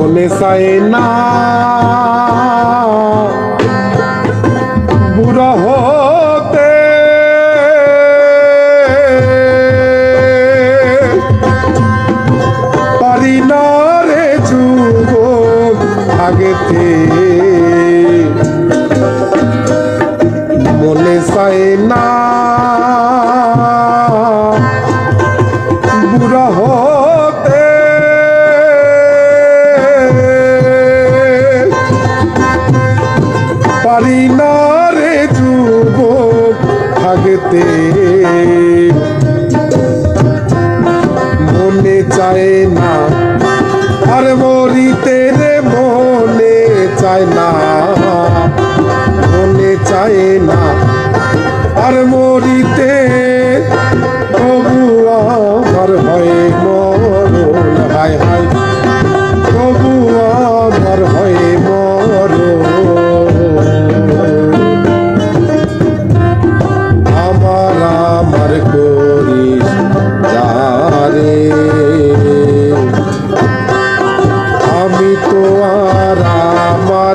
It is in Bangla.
মনে চায় না বুড়া হতে, পারি না রে যুবক আগেতে। মনে চায় না বুড়া হতে, পারি না রে যুবক আগেতে। মনে চায় না আর মরিতে রে মনে চায় না, মনে চায় না আর মরিতে, তবু আমার হয় মরণ। হায় হায় তবু আমার হয় মরণ। আমার আমার করিস যারে, আমি তো আর আমার